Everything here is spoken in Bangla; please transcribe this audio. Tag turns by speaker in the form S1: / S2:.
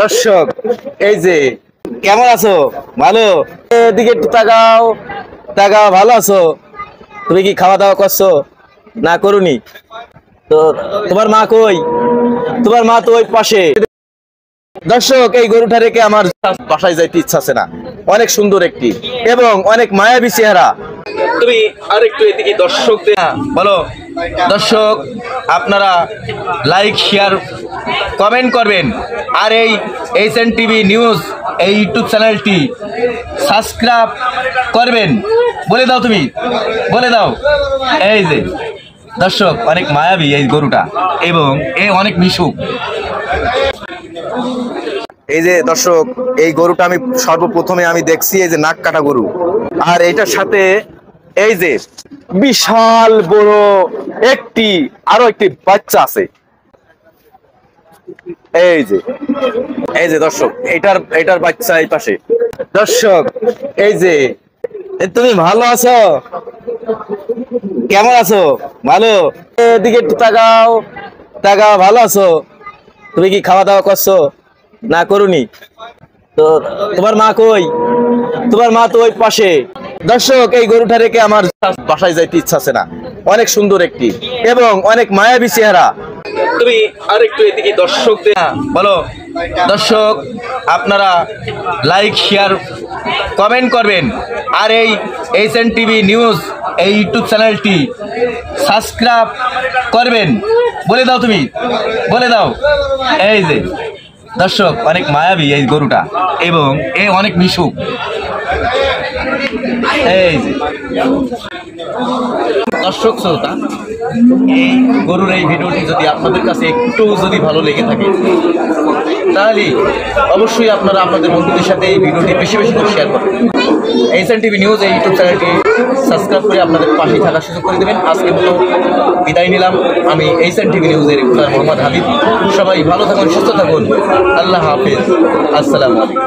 S1: দর্শক এই যে কেমন আছো? ভালো? এদিকে একটু তাকাও, তাকাও। ভালো আছো? তুমি কি খাওয়া দাওয়া করছো না করুনি? তো তোমার মা কই? তোমার মা তো ওই পাশে। দর্শক এই গরুটা রেখে আমার বাসায় যাইতে ইচ্ছা আছে না। অনেক সুন্দর একটি এবং অনেক মায়াবী চেহারা। তুমি আরেকটু এদিকে দর্শকদের বলো। দর্শক আপনারা লাইক শেয়ার কমেন্ট করবেন আর এই এইচএন টিভি নিউজ এই ইউটিউব চ্যানেলটি সাবস্ক্রাইব করবেন। বলে দাও, তুমি বলে দাও। এই যে দর্শক অনেক মায়াবী এই গরুটা এবং অনেক মিশুক। এই যে দর্শক এই গরুটা আমি সর্বপ্রথমে দেখছি এই যে নাক কাটা গরু, আর এইটার সাথে এই যে বিশাল বড় আরো একটি বাচ্চা আছে। এই যে দর্শক এটার বাচ্চা এই পাশে। দর্শক এই যে তুমি ভালো আছো? কেমন আছো? ভালো? এদিকে একটু তাকাও, তাকাও। ভালো আছো? তুমি কি খাওয়া দাওয়া করছো না করুনি? তো তোমার মা কই? তোমার মা তো ওই পাশে। দর্শক এই গরুটা রেখে আমার বাসায় যাইতে ইচ্ছা আছে না। অনেক সুন্দর একটি এবং অনেক মায়াবী চেহারা। তুমি আরেকটু এদিকে দর্শকদের বলো। দর্শক আপনারা লাইক শেয়ার কমেন্ট করবেন আর এই এইচএন টিভি নিউজ এই ইউটিউব চ্যানেলটি সাবস্ক্রাইব করবেন। বলে দাও, তুমি বলে দাও। এই যে দর্শক অনেক মায়াবী এই গরুটা এবং অনেক মিশুক। এই যে দর্শক শ্রোতা, এই গরুর এই ভিডিওটি যদি আপনাদের কাছে একটু ভালো লেগে থাকে তাহলে অবশ্যই আপনারা আপনাদের বন্ধুদের সাথে এই ভিডিওটি বেশি করে শেয়ার করবেন। এইচএন টিভি নিউজ এই ইউটিউব চ্যানেলটি সাবস্ক্রাইব করে আপনাদের পাশে থাকার সুযোগ করে দেবেন। আজকের মতো বিদায় নিলাম। আমি এইচএন টিভি নিউজের রিপোর্টার মোহাম্মদ হাবিব। সবাই ভালো থাকুন, সুস্থ থাকুন। আল্লাহ হাফেজ। আসসালামু আলাইকুম।